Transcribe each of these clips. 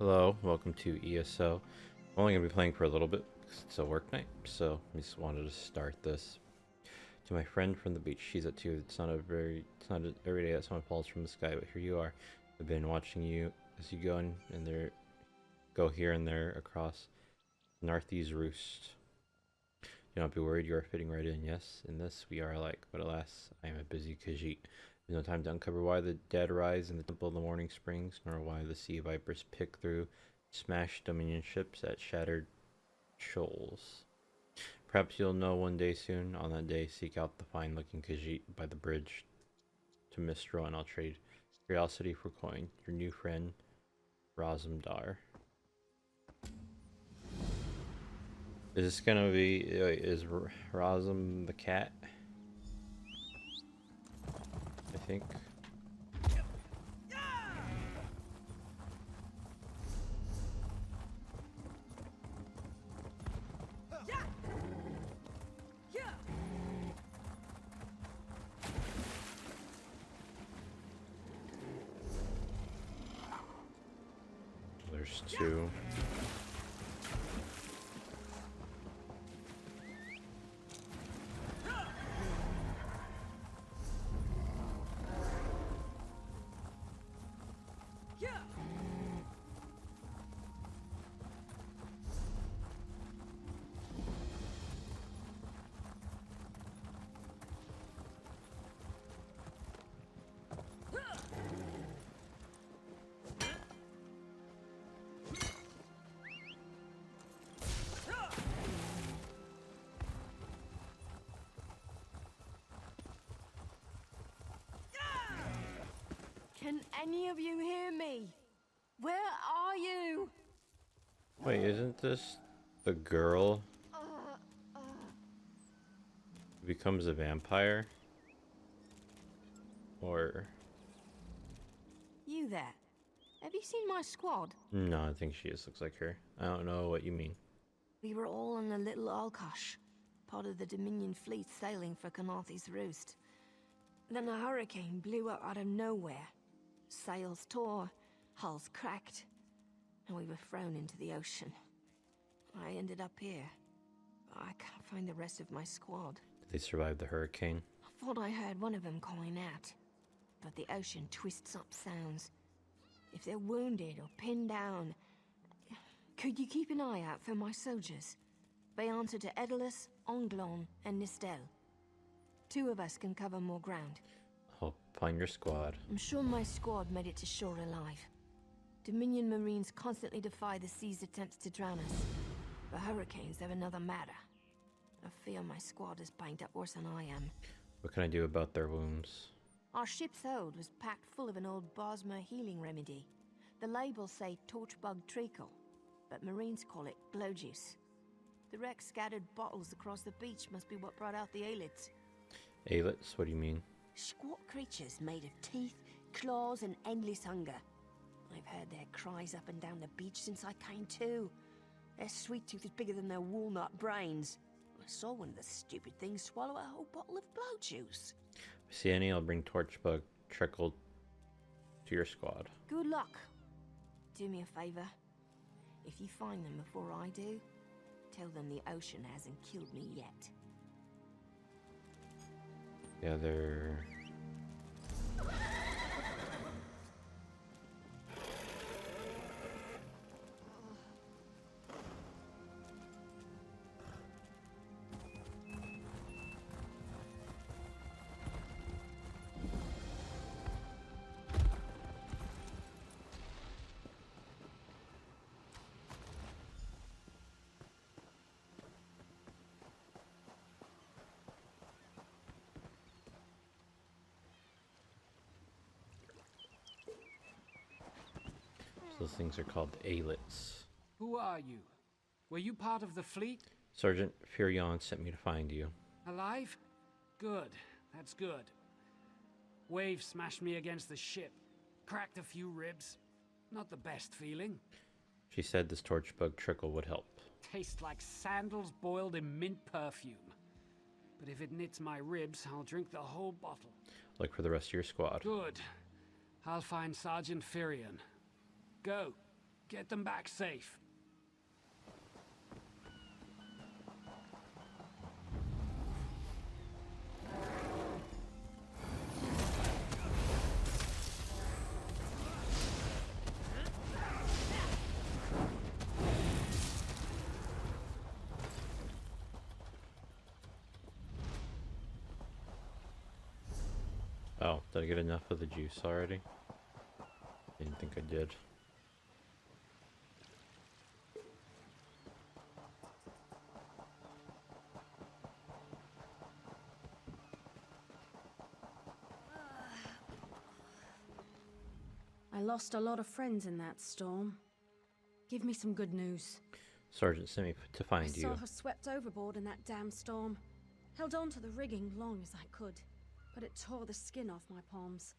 Hello, welcome to ESO. I'm only going to be playing for a little bit because it's a work night, so I just wanted to start this. To my friend from the beach, she's at 2. It's not every day that someone falls from the sky, but here you are. I've been watching you as you go here and there across Northeast Roost. Do not be worried, you are fitting right in. Yes, in this we are alike, but alas, I am a busy Khajiit. There's no time to uncover why the dead rise in the temple of the morning springs, nor why the sea vipers pick through smashed Dominion ships at shattered shoals. Perhaps you'll know one day soon. On that day, seek out the fine-looking Khajiit by the bridge to Mistral, and I'll trade curiosity for coin. Your new friend, Razumdar. Is this gonna be? Is Razum the cat? I think. There's two. Can any of you hear me? Where are you? Wait, isn't this the girl who becomes a vampire? Or You there? Have you seen my squad? no, I think she just looks like her. I don't know what you mean. We were all on a little Alkosh, part of the Dominion fleet sailing for Canarthy's Roost. Then a hurricane blew up out of nowhere. Sails tore, hulls cracked, and we were thrown into the ocean. I ended up here. I can't find the rest of my squad. Did they survive the hurricane? I thought I heard one of them calling out, but the ocean twists up sounds. If they're wounded or pinned down, could you keep an eye out for my soldiers? They answer to Edalus, Onglon, and Nistel. 2 of us can cover more ground. I'll find your squad. I'm sure my squad made it to shore alive. Dominion Marines constantly defy the sea's attempts to drown us. The hurricanes have another matter. I fear my squad is banged up worse than I am. What can I do about their wounds? Our ship's hold was packed full of an old Bosmer healing remedy. The labels say torchbug treacle, but Marines call it glow juice. The wreck scattered bottles across the beach must be what brought out the aelids. Aelits? What do you mean? Squat creatures made of teeth, claws, and endless hunger. I've heard their cries up and down the beach since I came to. Their sweet tooth is bigger than their walnut brains. I saw one of the stupid things swallow a whole bottle of blow juice. If I see any, I'll bring Torchbug Trickle to your squad. Good luck. Do me a favor. If you find them before I do, tell them the ocean hasn't killed me yet. Yeah, they're... Those things are called aelits. Who are you? Were you part of the fleet? Sergeant Furion sent me to find you. Alive? Good. That's good. Waves smashed me against the ship. Cracked a few ribs. Not the best feeling. She said this Torchbug Trickle would help. Tastes like sandals boiled in mint perfume. But if it knits my ribs, I'll drink the whole bottle. Look for the rest of your squad. Good. I'll find Sergeant Firion. Go. Get them back safe. Oh, did I get enough of the juice already? Didn't think I did. I lost a lot of friends in that storm. Give me some good news. Sergeant sent me to I find you. saw her swept overboard in that damn storm. Held on to the rigging long as I could, but it tore the skin off my palms.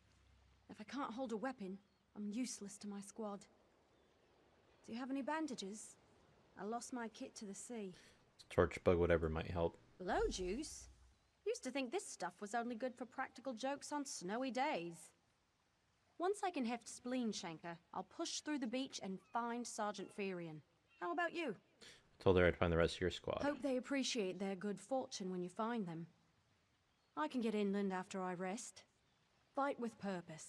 If I can't hold a weapon, I'm useless to my squad. Do you have any bandages? I lost my kit to the sea. Torch bug, whatever might help. Blow juice? Used to think this stuff was only good for practical jokes on snowy days. Once I can heft Spleen Shanker, I'll push through the beach and find Sergeant Ferian. How about you? Told her I'd find the rest of your squad. Hope they appreciate their good fortune when you find them. I can get inland after I rest. Fight with purpose.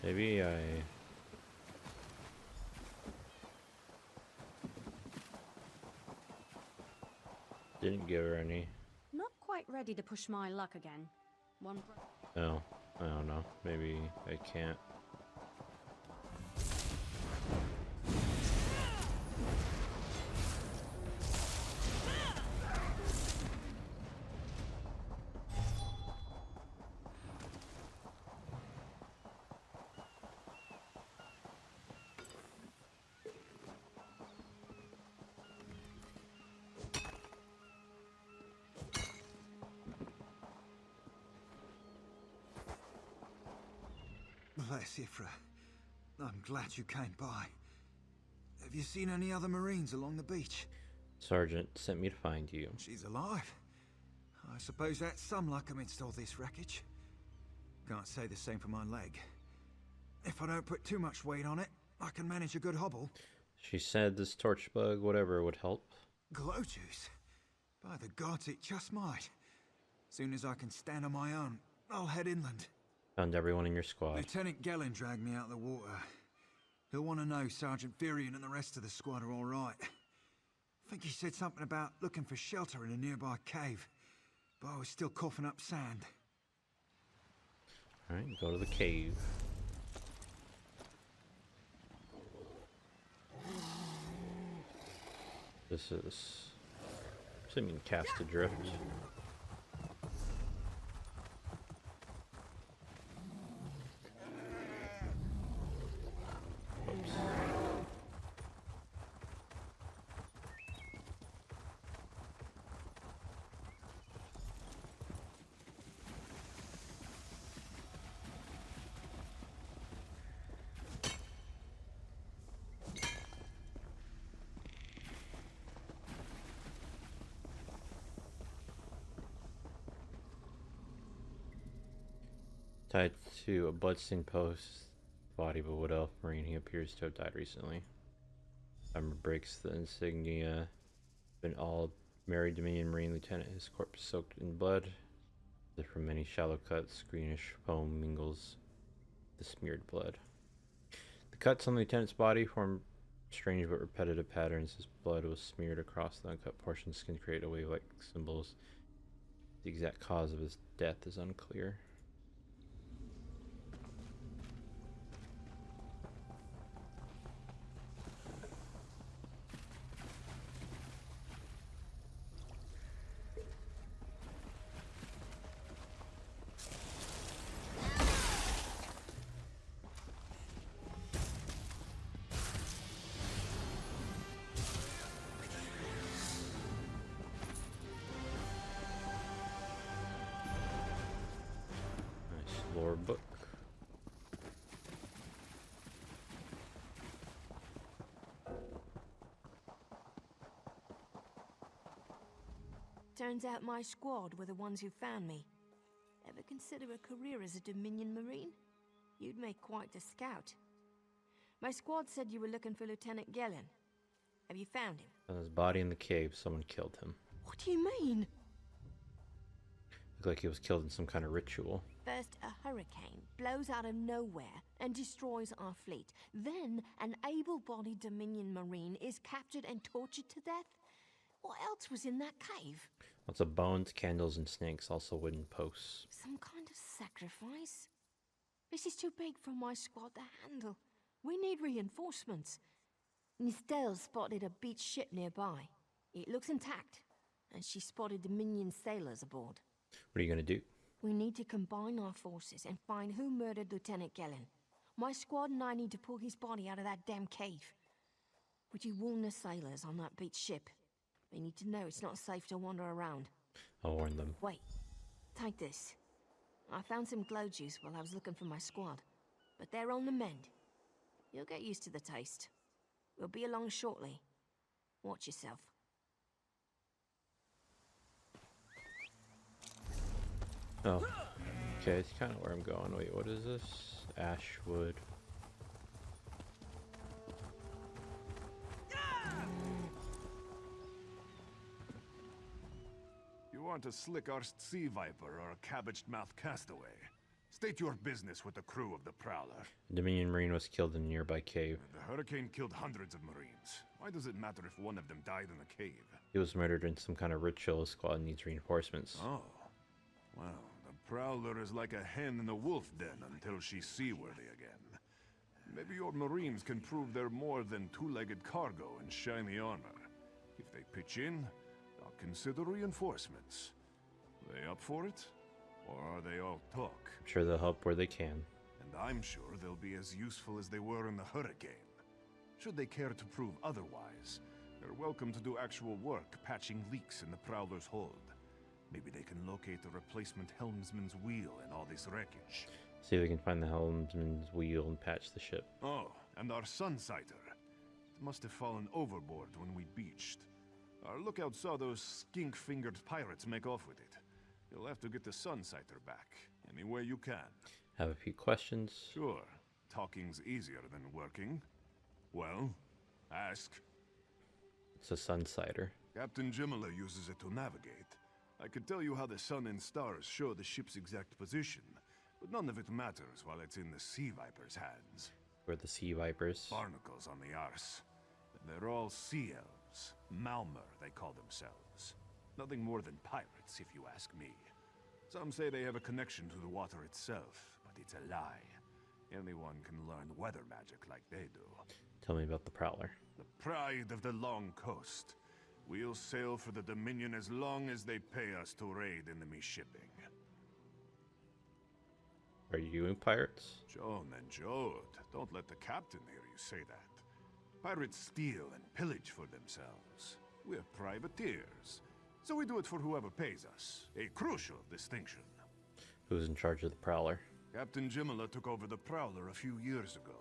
Maybe I... didn't give her any. Not quite ready to push my luck again. No, I don't know. Maybe I can't. Bless Ifra. I'm glad you came by. Have you seen any other Marines along the beach? Sergeant sent me to find you. She's alive. I suppose that's some luck amidst all this wreckage. Can't say the same for my leg. If I don't put too much weight on it, I can manage a good hobble. She said this torch bug, whatever, would help. Glow juice? By the gods, it just might. Soon as I can stand on my own, I'll head inland. Found everyone in your squad. Lieutenant Gellin dragged me out of the water. He'll want to know Sergeant Ferian and the rest of the squad are all right. I think he said something about looking for shelter in a nearby cave, but I was still coughing up sand. Alright, go to the cave. This is... something cast adrift. Oops. Tied to a bloodstained post body of a Wood Elf Marine. He appears to have died recently. Armor breaks the insignia. An all married Dominion Marine lieutenant. His corpse soaked in blood. From many shallow cuts, greenish foam mingles the smeared blood. The cuts on the lieutenant's body form strange but repetitive patterns. His blood was smeared across the uncut portion of the skin to create a wave-like symbols. The exact cause of his death is unclear. Turns out my squad were the ones who found me. Ever consider a career as a Dominion Marine? You'd make quite a scout. My squad said you were looking for Lieutenant Gellin. Have you found him? Found his body in the cave. Someone killed him. What do you mean? Looked like he was killed in some kind of ritual. First, a hurricane blows out of nowhere and destroys our fleet. Then, an able-bodied Dominion Marine is captured and tortured to death? What else was in that cave? Lots of bones, candles, and snakes, also wooden posts. Some kind of sacrifice? This is too big for my squad to handle. We need reinforcements. Nistel spotted a beached ship nearby. It looks intact, and she spotted Dominion sailors aboard. What are you gonna do? We need to combine our forces and find who murdered Lieutenant Gellin. My squad and I need to pull his body out of that damn cave. Would you warn the sailors on that beached ship? They need to know it's not safe to wander around. I'll warn them. Wait. Take this. I found some glow juice while I was looking for my squad, but they're on the mend. You'll get used to the taste. We'll be along shortly. Watch yourself. Oh. Okay, it's kind of where I'm going. Wait, what is this? Ashwood. You aren't a slick-arsed sea viper or a cabbage-mouthed castaway. State your business with the crew of the Prowler. A Dominion Marine was killed in a nearby cave. The hurricane killed hundreds of Marines. Why does it matter if one of them died in the cave? He was murdered in some kind of ritual. His squad needs reinforcements. Oh. Well, the Prowler is like a hen in a wolf den until she's seaworthy again. Maybe your Marines can prove they're more than two-legged cargo and shiny armor. If they pitch in, I'll consider reinforcements. They up for it? Or are they all talk? I'm sure they'll help where they can. And I'm sure they'll be as useful as they were in the hurricane. Should they care to prove otherwise, they're welcome to do actual work patching leaks in the Prowler's hold. Maybe they can locate the replacement helmsman's wheel in all this wreckage. See if we can find the helmsman's wheel and patch the ship. Oh, and our Sunsighter. It must have fallen overboard when we beached. Our lookout saw those skink-fingered pirates make off with it. You'll have to get the Sunsighter back, any way you can. Have a few questions. Sure. Talking's easier than working. Well, ask. It's a Sunsighter. Captain Jimala uses it to navigate. I could tell you how the sun and stars show the ship's exact position, but none of it matters while it's in the Sea Viper's hands. We're the Sea Vipers. Barnacles on the arse. They're all sea elves. Malmer, they call themselves. Nothing more than pirates, if you ask me. Some say they have a connection to the water itself, but it's a lie. Anyone can learn weather magic like they do. Tell me about the Prowler. The pride of the long coast. We'll sail for the Dominion as long as they pay us to raid enemy shipping. Are you pirates? Joan and Jode, don't let the captain hear you say that. Pirates steal and pillage for themselves. We're privateers, so we do it for whoever pays us. A crucial distinction. Who's in charge of the Prowler? Captain Jimala took over the Prowler a few years ago.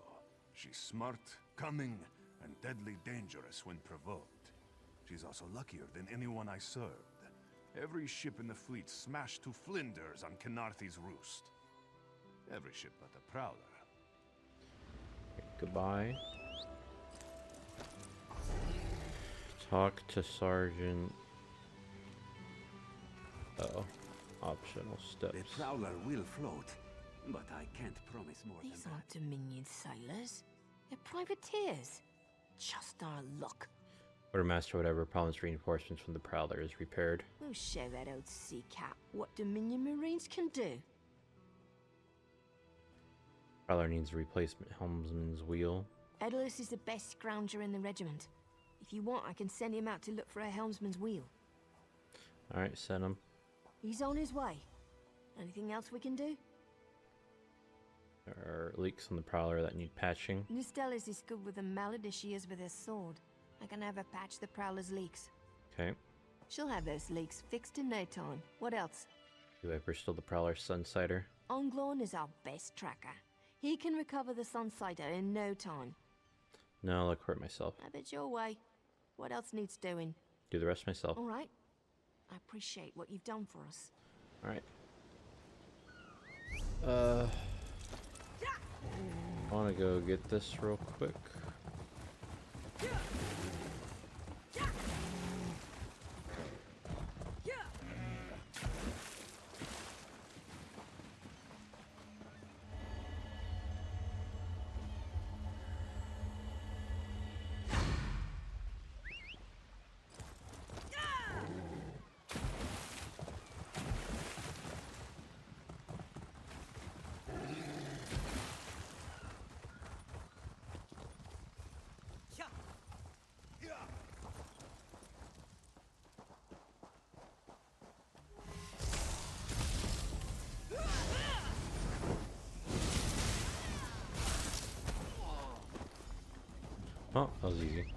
She's smart, cunning, and deadly dangerous when provoked. She's also luckier than anyone I served. Every ship in the fleet smashed to flinders on Kynarthi's roost. Every ship but the Prowler. Goodbye. Talk to Sergeant. Uh-oh. Optional steps. The Prowler will float, but I can't promise more These than aren't that. Dominion sailors. They're privateers. Just our luck. Quartermaster, whatever, promised reinforcements from the Prowler is repaired. We'll show that old sea cat what Dominion Marines can do. Prowler needs a replacement helmsman's wheel. Edalus is the best scrounger in the regiment. If you want, I can send him out to look for a helmsman's wheel. Alright, send him. He's on his way. Anything else we can do? There are leaks on the Prowler that need patching. Nistelis is good with a mallet as she is with her sword. I can have her patch the Prowler's leaks. Okay. She'll have those leaks fixed in no time. What else? You ever still the Prowler Sunsighter? Onglorn is our best tracker. He can recover the Sunsighter in no time. No, I'll look for it myself. Have it your way. What else needs doing? Do the rest myself. All right. I appreciate what you've done for us. Alright. I want to go get this real quick. Oh, that was easy.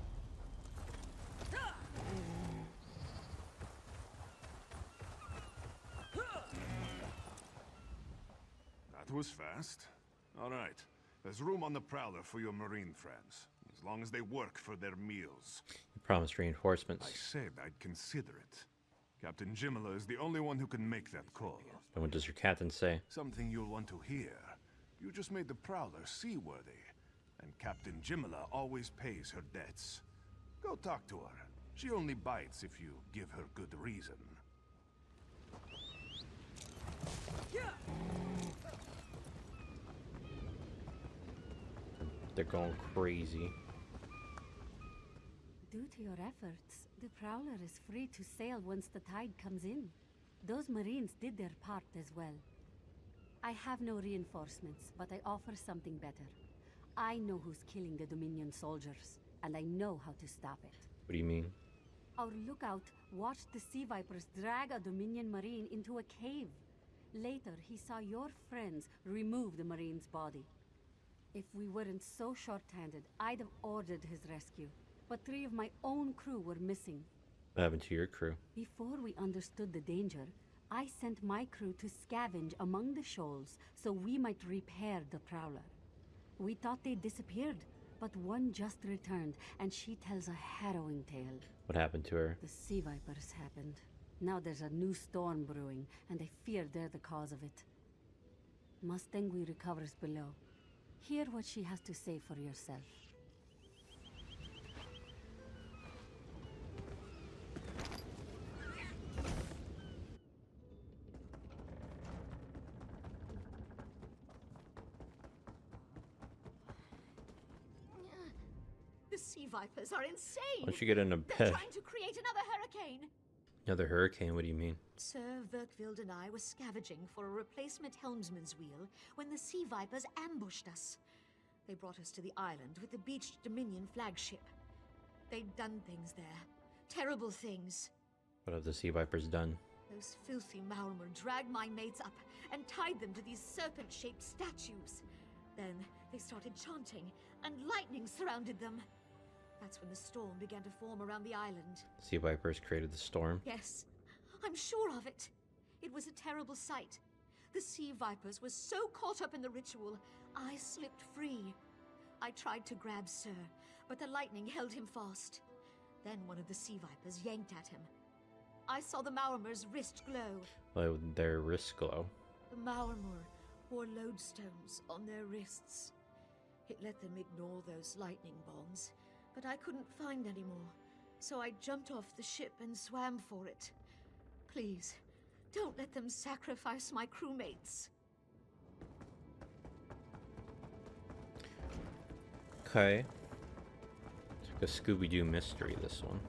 That was fast. All right. There's room on the Prowler for your Marine friends, as long as they work for their meals. You promised reinforcements. I said I'd consider it. Captain Jimala is the only one who can make that call. And what does your captain say? Something you'll want to hear. You just made the Prowler seaworthy, and Captain Jimala always pays her debts. Go talk to her. She only bites if you give her good reason. They're going crazy. Due to your efforts, the Prowler is free to sail once the tide comes in. Those Marines did their part as well. I have no reinforcements, but I offer something better. I know who's killing the Dominion soldiers, and I know how to stop it. What do you mean? Our lookout watched the Sea Vipers drag a Dominion Marine into a cave. Later, he saw your friends remove the Marine's body. If we weren't so short-handed, I'd have ordered his rescue. But 3 of my own crew were missing. What happened to your crew? Before we understood the danger, I sent my crew to scavenge among the shoals so we might repair the Prowler. We thought they disappeared, but one just returned, and she tells a harrowing tale. What happened to her? The Sea Vipers happened. Now there's a new storm brewing, and I fear they're the cause of it. Mustangui recovers below. Hear what she has to say for yourself. The Sea Vipers are insane! Why don't you get in a They're bed? trying to create another hurricane! Another hurricane? What do you mean? Sir Verkvild and I were scavenging for a replacement helmsman's wheel when the Sea Vipers ambushed us. They brought us to the island with the beached Dominion flagship. They'd done things there. Terrible things. What have the Sea Vipers done? Those filthy Maormer dragged my mates up and tied them to these serpent-shaped statues. Then they started chanting, and lightning surrounded them. That's when the storm began to form around the island. Sea Vipers created the storm? Yes, I'm sure of it. It was a terrible sight. The Sea Vipers were so caught up in the ritual, I slipped free. I tried to grab Sir, but the lightning held him fast. Then one of the Sea Vipers yanked at him. I saw the Maormer's wrist glow. Well, their wrists glow. The Maormer wore lodestones on their wrists. It let them ignore those lightning bonds, but I couldn't find any more. So I jumped off the ship and swam for it. Please, don't let them sacrifice my crewmates. Okay. It's like a Scooby-Doo mystery, this one.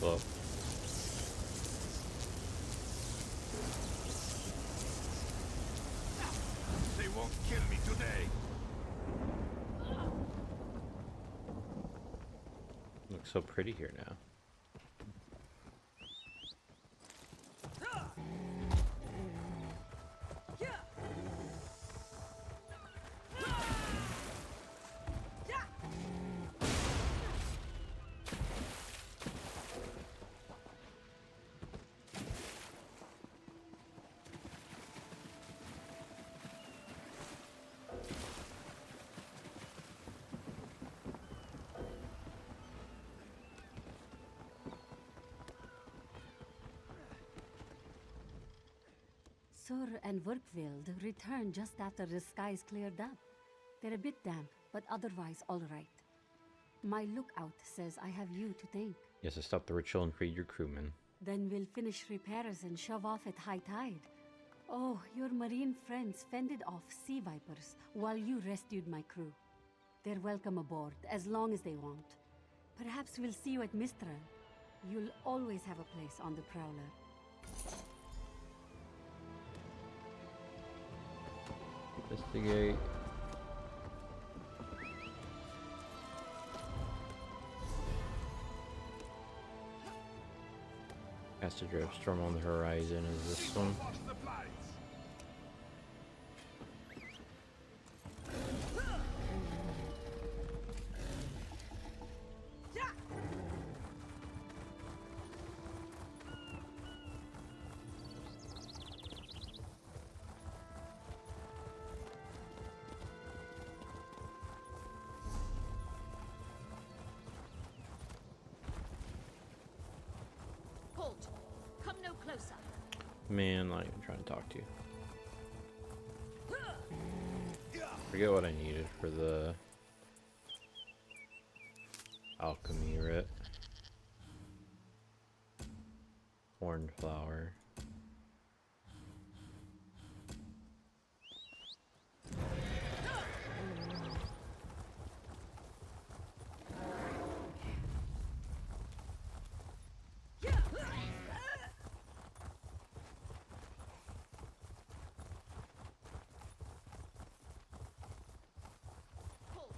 Well, They won't kill me today. looks so pretty here now. Sur and Verkvild returned just after the skies cleared up. They're a bit damp, but otherwise all right. My lookout says I have you to thank. Yes, I stopped the ritual and freed your crewmen. Then we'll finish repairs and shove off at high tide. Oh, your marine friends fended off sea vipers while you rescued my crew. They're welcome aboard, as long as they want. Perhaps we'll see you at Mistral. You'll always have a place on the Prowler. Investigate. Passage of storm on the horizon is this one. Watch the flies. Halt! Come no closer. Man, not even trying to talk to you. Forget what I needed for the alchemy writ. Cornflower. Halt!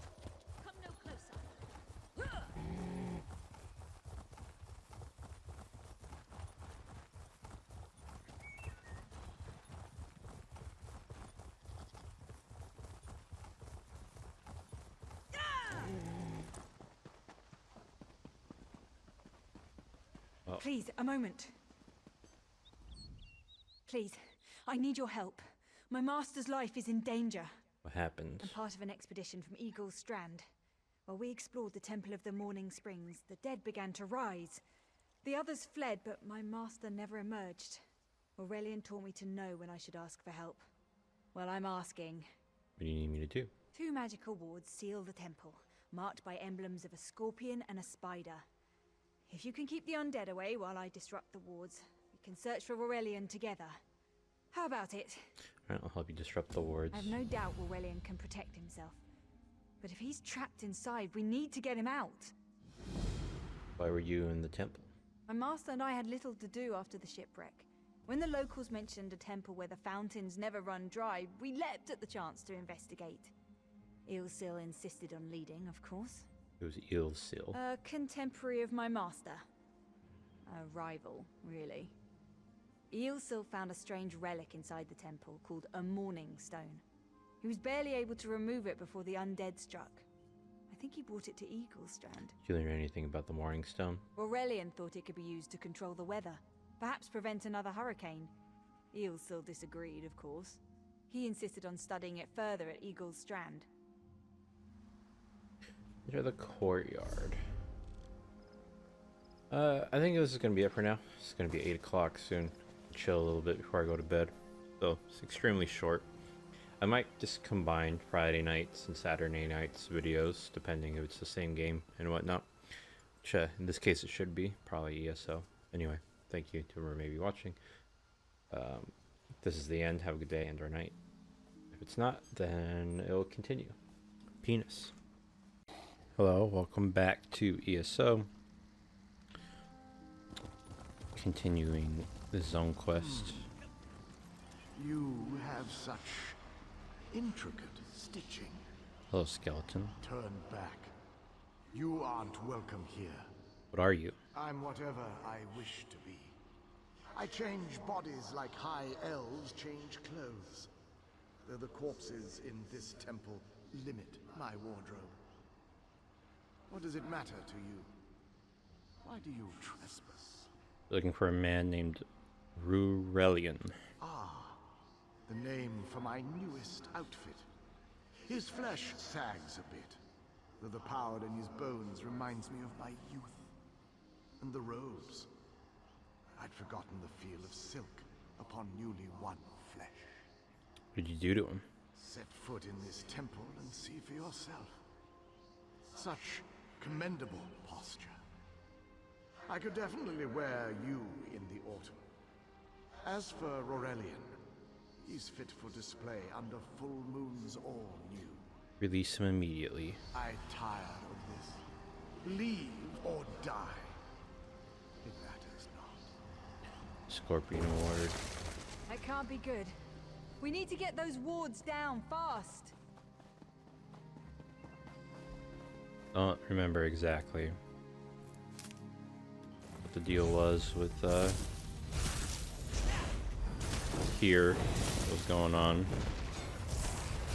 Come no closer. Oh. Please, a moment. Please, I need your help. My master's life is in danger. What happened? I'm part of an expedition from Eagle's Strand. While we explored the Temple of the Morning Springs, the dead began to rise. The others fled, but my master never emerged. Aurelian taught me to know when I should ask for help. Well, I'm asking. What do you need me to do? 2 magical wards seal the temple, marked by emblems of a scorpion and a spider. If you can keep the undead away while I disrupt the wards, we can search for Aurelian together. How about it? Alright, I'll help you disrupt the wards. I have no doubt Aurelian can protect himself. But if he's trapped inside, we need to get him out. Why were you in the temple? My master and I had little to do after the shipwreck. When the locals mentioned a temple where the fountains never run dry, we leapt at the chance to investigate. Ilsil insisted on leading, of course. It was Ilsil. A contemporary of my master. A rival, really. Ilsil found a strange relic inside the temple called a Morning Stone. He was barely able to remove it before the undead struck. I think he brought it to Eaglestrand. Did you learn anything about the Morning Stone? Aurelian thought it could be used to control the weather, perhaps prevent another hurricane. Ilsil disagreed, of course. He insisted on studying it further at Eaglestrand. Enter the courtyard. I think this is going to be it for now. It's going to be 8 o'clock soon. Chill a little bit before I go to bed. So, it's extremely short. I might just combine Friday nights and Saturday nights videos, depending if it's the same game and whatnot. Which, in this case, it should be. Probably ESO. Anyway, thank you to whoever may be watching. This is the end. Have a good day and or night. If it's not, then it'll continue. Penis. Hello, welcome back to ESO. continuing the zone quest. You have such intricate stitching. Hello, skeleton. Turn back. You aren't welcome here. What are you? I'm whatever I wish to be. I change bodies like high elves change clothes. Though the corpses in this temple limit my wardrobe. What does it matter to you? Why do you trespass? Looking for a man named Rurelian. Ah, the name for my newest outfit. His flesh sags a bit, though the power in his bones reminds me of my youth. And the robes. I'd forgotten the feel of silk upon newly won flesh. What did you do to him? Set foot in this temple and see for yourself. Such commendable posture. I could definitely wear you in the autumn. As for Rorelian, he's fit for display under full moons all new. Release him immediately. I tire of this. Leave or die. It matters not. Scorpion Ward. That can't be good. We need to get those wards down fast. Don't remember exactly what the deal was with here, what was going on.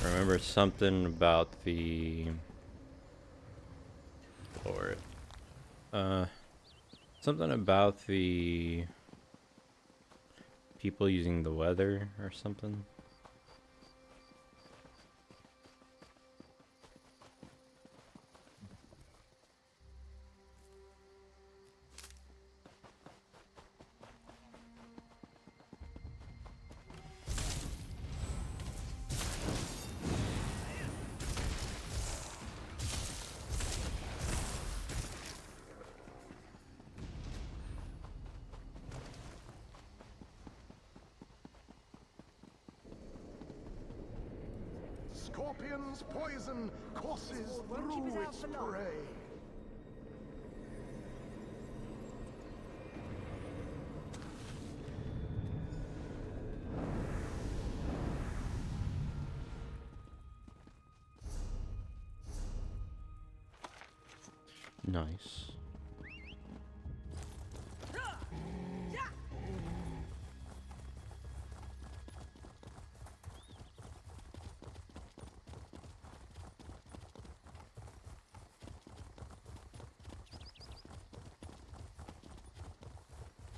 I remember something about the Lord. Something about the people using the weather or something. Scorpion's poison courses through its prey. Nice.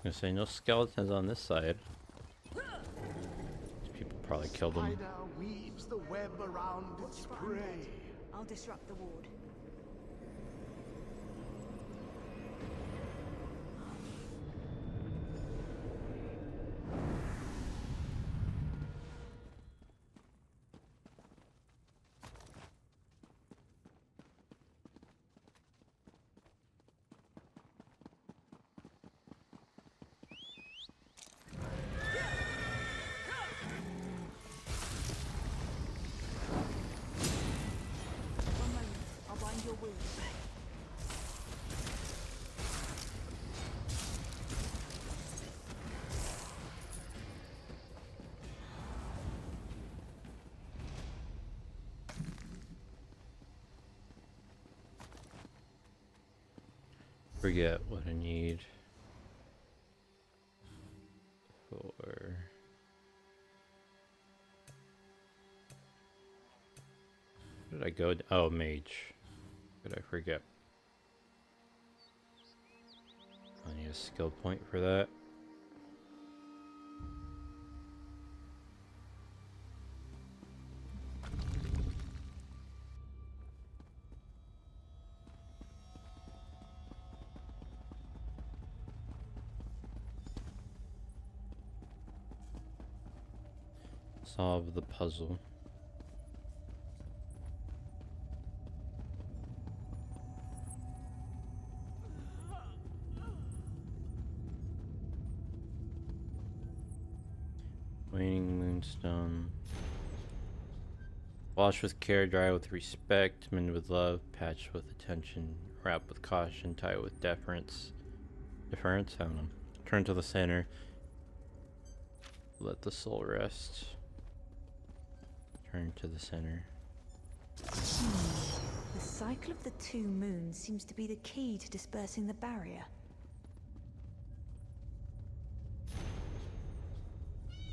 I was gonna say no skeletons on this side. These people probably killed them. Spider weaves the web around its prey. I'll disrupt the ward. Forget what I need for where did I go? Oh, mage. Did I forget? I need a skill point for that. Solve the puzzle. Waning moonstone. Wash with care, dry with respect, mend with love, patch with attention, wrap with caution, tie with deference. Deference? I don't know. Turn to the center. Let the soul rest. Turn to the center. The cycle of the 2 moons seems to be the key to dispersing the barrier.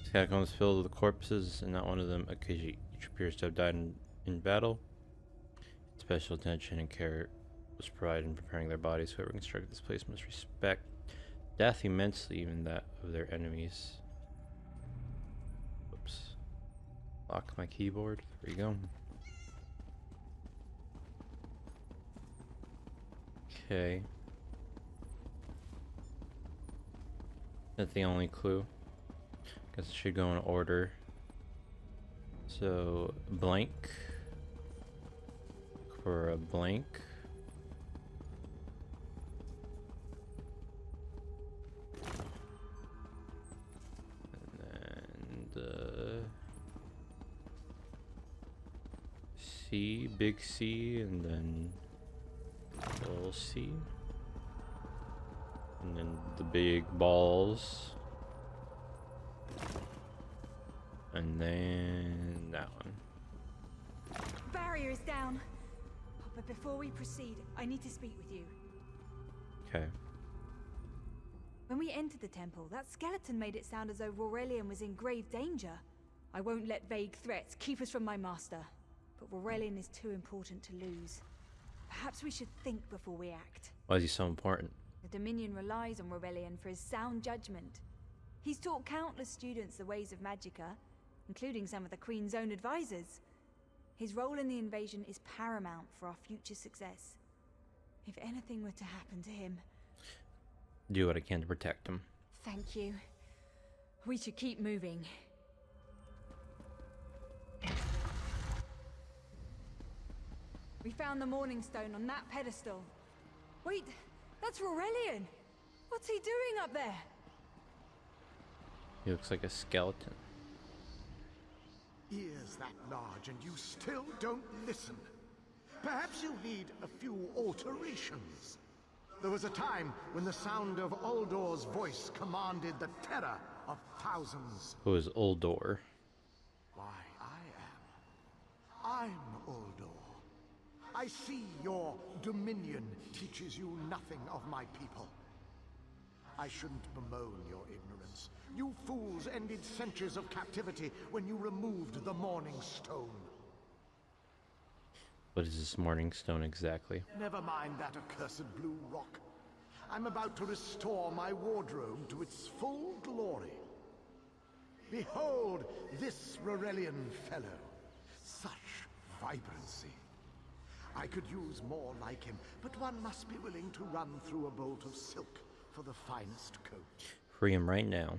This catacomb is filled with corpses, and not one of them each appears to have died in battle. Special attention and care was provided in preparing their bodies. Whoever constructed this place must respect death immensely, even that of their enemies. Whoops. Lock my keyboard. There we go. Okay. That's the only clue. Guess it should go in order. So, blank. Look for a blank. And then C, big C, and then little C. And then the big balls. And then that one. Barrier is down. But before we proceed, I need to speak with you. Okay. When we entered the temple, that skeleton made it sound as though Aurelian was in grave danger. I won't let vague threats keep us from my master. But Aurelian is too important to lose. Perhaps we should think before we act. Why is he so important? The Dominion relies on Aurelian for his sound judgment. He's taught countless students the ways of Magicka, including some of the Queen's own advisors. His role in the invasion is paramount for our future success. If anything were to happen to him... Do what I can to protect him. Thank you. We should keep moving. We found the Morning Stone on that pedestal. Wait, that's Aurelian! What's he doing up there? He looks like a skeleton. Ears that large and you still don't listen. Perhaps you need a few alterations. There was a time when the sound of Uldor's voice commanded the terror of thousands. Who is Uldor? Why, I'm Uldor. I see your dominion teaches you nothing of my people. I shouldn't bemoan your ignorance. You fools ended centuries of captivity when you removed the Morning Stone. What is this Morning Stone exactly? Never mind that accursed blue rock. I'm about to restore my wardrobe to its full glory. Behold this Aurelian fellow. Such vibrancy. I could use more like him, but one must be willing to run through a bolt of silk for the finest coat. Free him right now.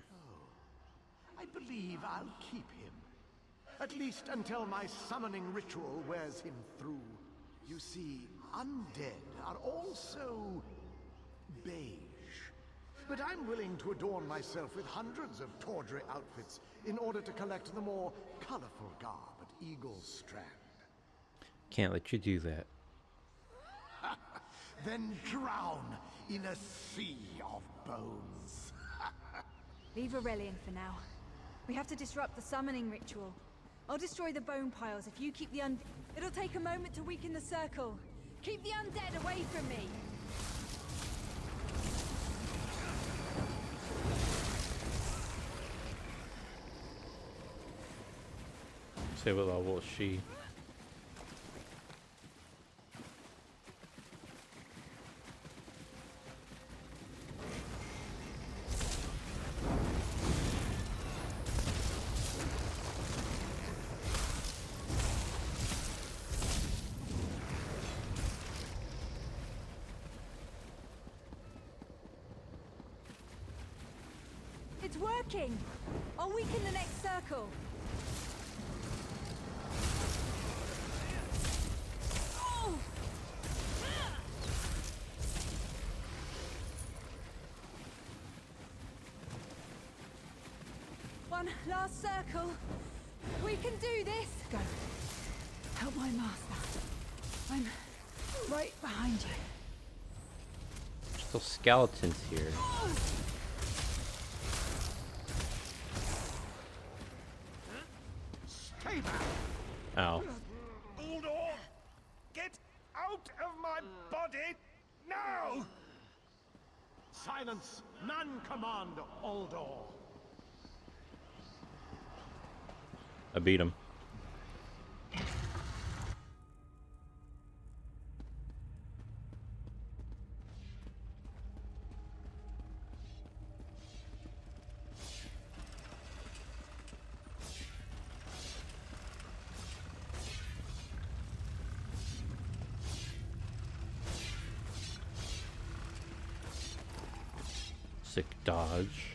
I believe I'll keep him. At least until my summoning ritual wears him through. You see, undead are also beige. But I'm willing to adorn myself with hundreds of tawdry outfits in order to collect the more colorful garb at Eagle Strand. Can't let you do that. Then drown in a sea of bones. Leave Aurelian for now. We have to disrupt the summoning ritual. I'll destroy the bone piles if you keep the It'll take a moment to weaken the circle. Keep the undead away from me! Say what level is she? It's working! I'll weaken the next circle. Oh! One last circle. We can do this! Go. Help my master. I'm right behind you. Still skeletons here. Ow. Uldor! Get out of my body now! Silence! None command Uldor. I beat him. Sick dodge.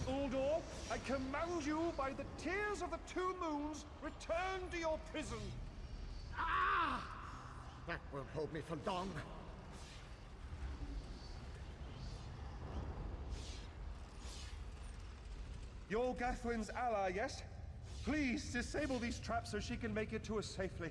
Uldor, I command you by the tears of the two moons, return to your prison. Ah! That won't hold me for long. You're Gathwin's ally, yes? Please disable these traps so she can make it to us safely.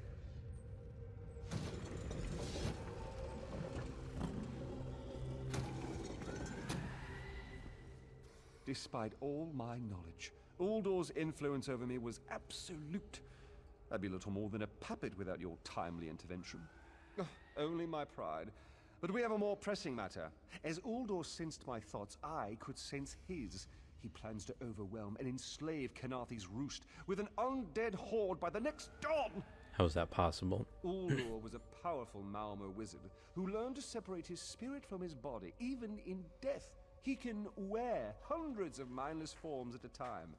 Despite all my knowledge, Uldor's influence over me was absolute. I'd be little more than a puppet without your timely intervention. Ugh, only my pride. But we have a more pressing matter. As Uldor sensed my thoughts, I could sense his. He plans to overwhelm and enslave Kenathi's roost with an undead horde by the next dawn! How is that possible? Uldor was a powerful Malmo wizard who learned to separate his spirit from his body, even in death. He can wear hundreds of mindless forms at a time.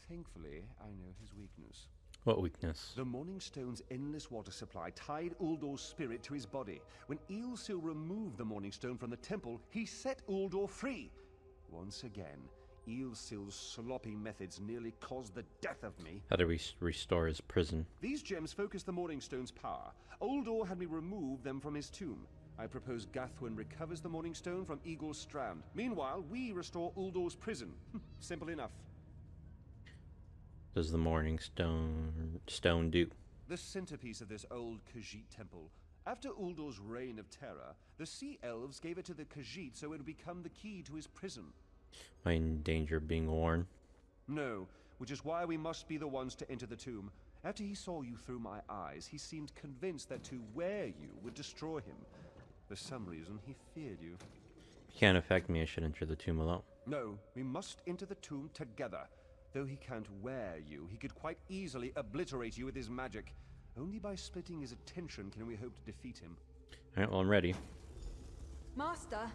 Thankfully, I know his weakness. What weakness? The Morning Stone's endless water supply tied Uldor's spirit to his body. When Eilsil removed the Morning Stone from the temple, he set Uldor free. Once again, Eilsil's sloppy methods nearly caused the death of me. How do we restore his prison? These gems focus the Morning Stone's power. Uldor had me remove them from his tomb. I propose Gathwin recovers the Morning Stone from Eagle's Strand. Meanwhile, we restore Uldor's prison. Simple enough. Does the Morning Stone do? The centerpiece of this old Khajiit temple. After Uldor's reign of terror, the Sea Elves gave it to the Khajiit so it would become the key to his prison. Am I in danger of being worn? No, which is why we must be the ones to enter the tomb. After he saw you through my eyes, he seemed convinced that to wear you would destroy him. For some reason, he feared you. If you can't affect me, I should enter the tomb alone. No, we must enter the tomb together. Though he can't wear you, he could quite easily obliterate you with his magic. Only by splitting his attention can we hope to defeat him. Alright, well, I'm ready. Master,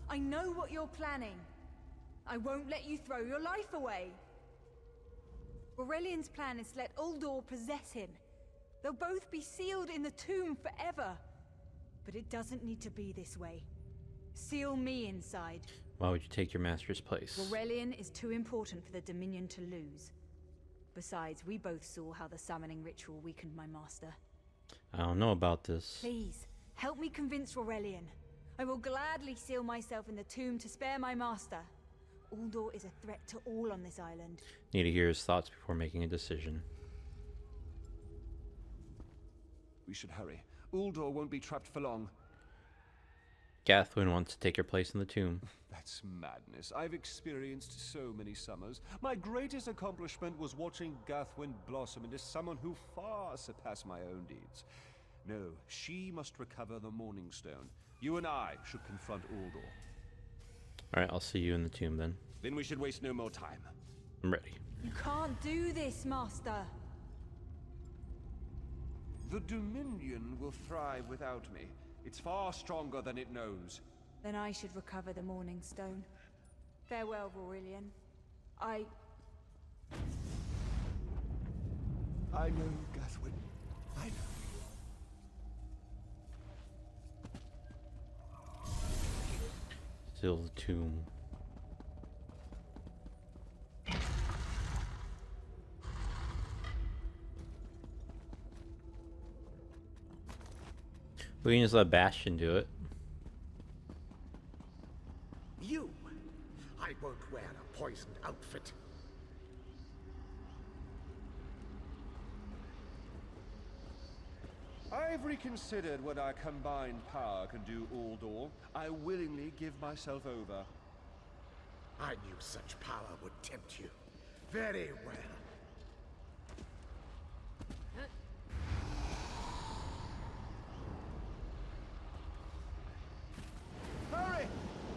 I know what you're planning. I won't let you throw your life away. Aurelian's plan is to let Uldor possess him. They'll both be sealed in the tomb forever. But it doesn't need to be this way. Seal me inside. Why would you take your master's place? Aurelian is too important for the Dominion to lose. Besides, we both saw how the summoning ritual weakened my master. I don't know about this. Please, help me convince Aurelian. I will gladly seal myself in the tomb to spare my master. Uldor is a threat to all on this island. Need to hear his thoughts before making a decision. We should hurry. Uldor won't be trapped for long. Gathwin wants to take your place in the tomb. That's madness. I've experienced so many summers. My greatest accomplishment was watching Gathwin blossom into someone who far surpassed my own deeds. No, she must recover the Morning Stone. You and I should confront Uldor. Alright, I'll see you in the tomb then. Then we should waste no more time. I'm ready. You can't do this, Master. The Dominion will thrive without me. It's far stronger than it knows. Then I should recover the Morning Stone. Farewell, Aurelian. I know, Gathwin. I know. Seal the tomb. We can just let Bastion do it. You! I won't wear a poisoned outfit. I've reconsidered what our combined power can do, Aldor. I willingly give myself over. I knew such power would tempt you. Very well. Hurry!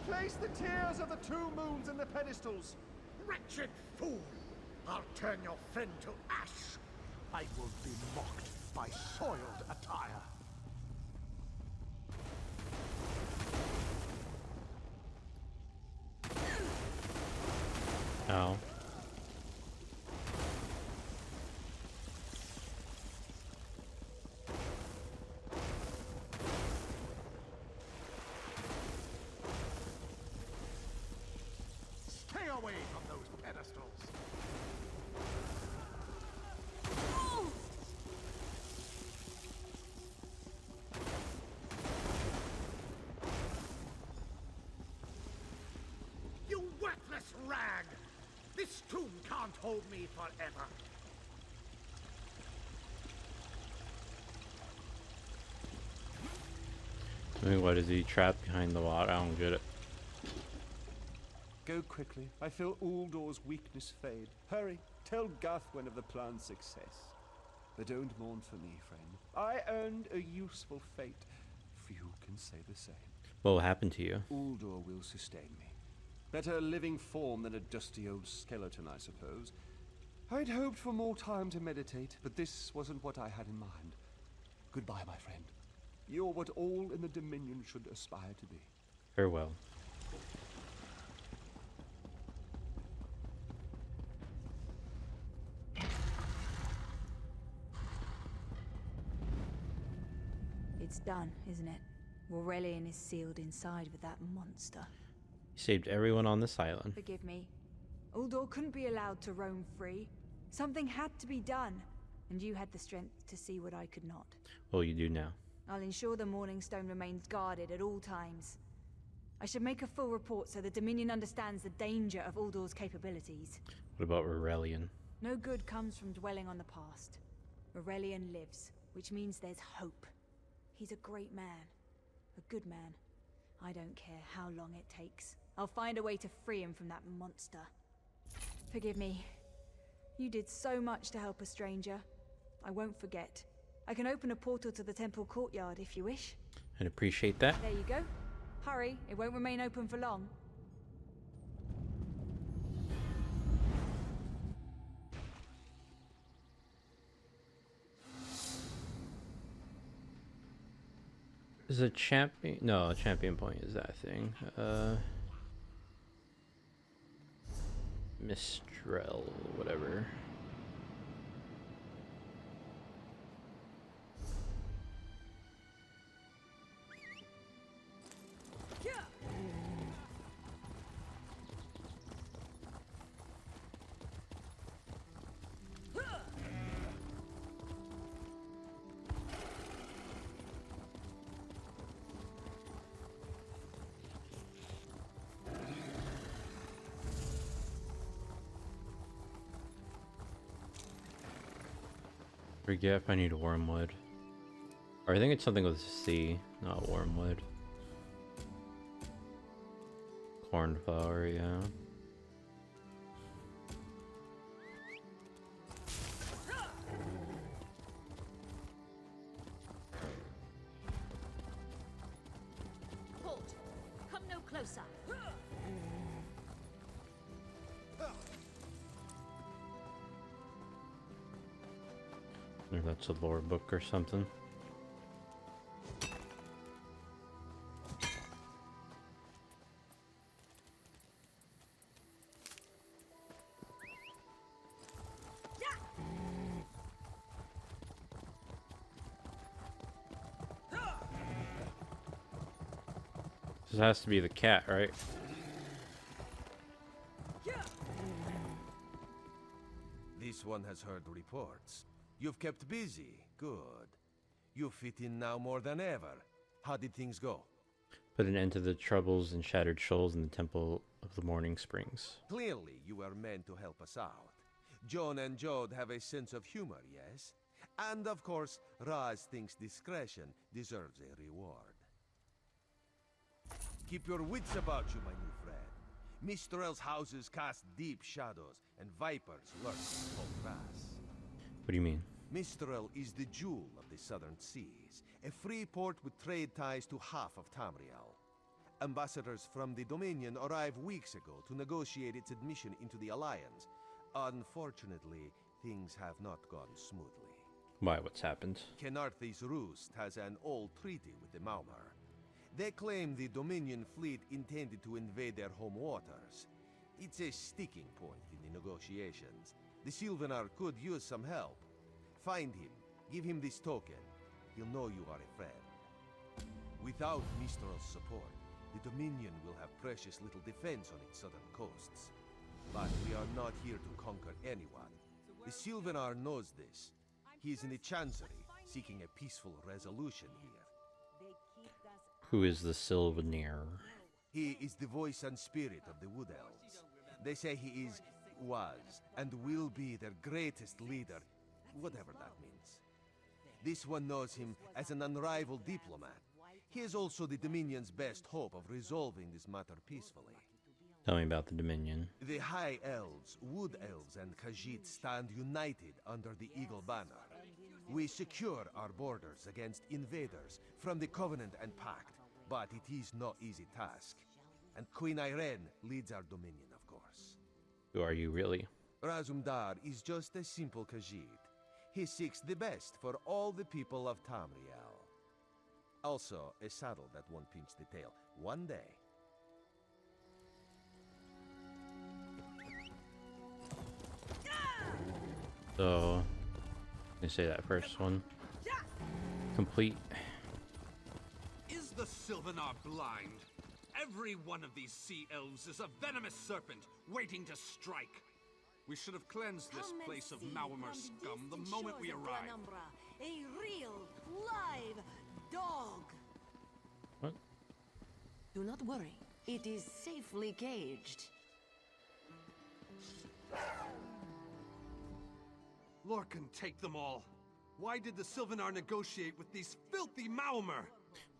Place the tears of the two moons in the pedestals. Wretched fool! I'll turn your friend to ash. I will be mocked by soiled attire. Oh. Stay away from those pedestals. You worthless rag! This tomb can't hold me forever. I mean, what is he trapped behind the wall? I don't get it. Go quickly. I feel Uldor's weakness fade. Hurry, tell Gathwen of the plan's success. But don't mourn for me, friend. I earned a useful fate. Few can say the same. What will happen to you? Uldor will sustain me. Better a living form than a dusty old skeleton, I suppose. I'd hoped for more time to meditate, but this wasn't what I had in mind. Goodbye, my friend. You're what all in the Dominion should aspire to be. Farewell. It's done, isn't it? Aurelian is sealed inside with that monster. You saved everyone on this island. Forgive me. Uldor couldn't be allowed to roam free. Something had to be done, and you had the strength to see what I could not. Well, you do now. I'll ensure the Morning Stone remains guarded at all times. I should make a full report so the Dominion understands the danger of Uldor's capabilities. What about Aurelian? No good comes from dwelling on the past. Aurelian lives, which means there's hope. He's a great man. A good man. I don't care how long it takes. I'll find a way to free him from that monster. Forgive me. You did so much to help a stranger. I won't forget. I can open a portal to the temple courtyard if you wish. I'd appreciate that. There you go. Hurry, it won't remain open for long. Is a champion? No, a champion point is that thing. Mistral, whatever. Forget if I need wormwood. Or I think it's something with C, not wormwood. Cornflower, yeah. Halt! Come no closer. If that's a lore book or something. This has to be the cat, right? This one has heard reports. You've kept busy. Good. You fit in now more than ever. How did things go? Put an end to the troubles and shattered shoals in the Temple of the Morning Springs. Clearly, you were meant to help us out. Joan and Jode have a sense of humor, yes? And of course, Raz thinks discretion deserves a reward. Keep your wits about you, my new friend. Mistral's houses cast deep shadows, and vipers lurk in tall grass. What do you mean? Mistral is the jewel of the southern seas, a free port with trade ties to half of Tamriel. Ambassadors from the Dominion arrived weeks ago to negotiate its admission into the Alliance. Unfortunately, things have not gone smoothly. Why, what's happened? Kenarthi's Roost has an old treaty with the Maumar. They claim the Dominion fleet intended to invade their home waters. It's a sticking point in the negotiations. The Sylvanar could use some help. Find him, give him this token. He'll know you are a friend. Without Mistral's support, the Dominion will have precious little defense on its southern coasts. But we are not here to conquer anyone. The Sylvanar knows this. He is in the Chancery, seeking a peaceful resolution here. Who is the Sylvanar? He is the voice and spirit of the Wood Elves. They say he is, was, and will be their greatest leader, whatever that means. This one knows him as an unrivaled diplomat. He is also the Dominion's best hope of resolving this matter peacefully. Tell me about the Dominion. The High Elves, Wood Elves, and Khajiit stand united under the Eagle Banner. We secure our borders against invaders from the Covenant and Pact, but it is no easy task. And Queen Irene leads our Dominion, of course. Who are you really? Razumdar is just a simple Khajiit. He seeks the best for all the people of Tamriel. Also, a saddle that won't pinch the tail. One day. So, let me say that first one. Complete. Is the Sylvanar blind? Every one of these sea elves is a venomous serpent waiting to strike. We should have cleansed this place of Maumar scum the moment we arrived. A real, live dog. What? Do not worry. It is safely caged. Lorcan, take them all. Why did the Sylvanar negotiate with these filthy Maumar?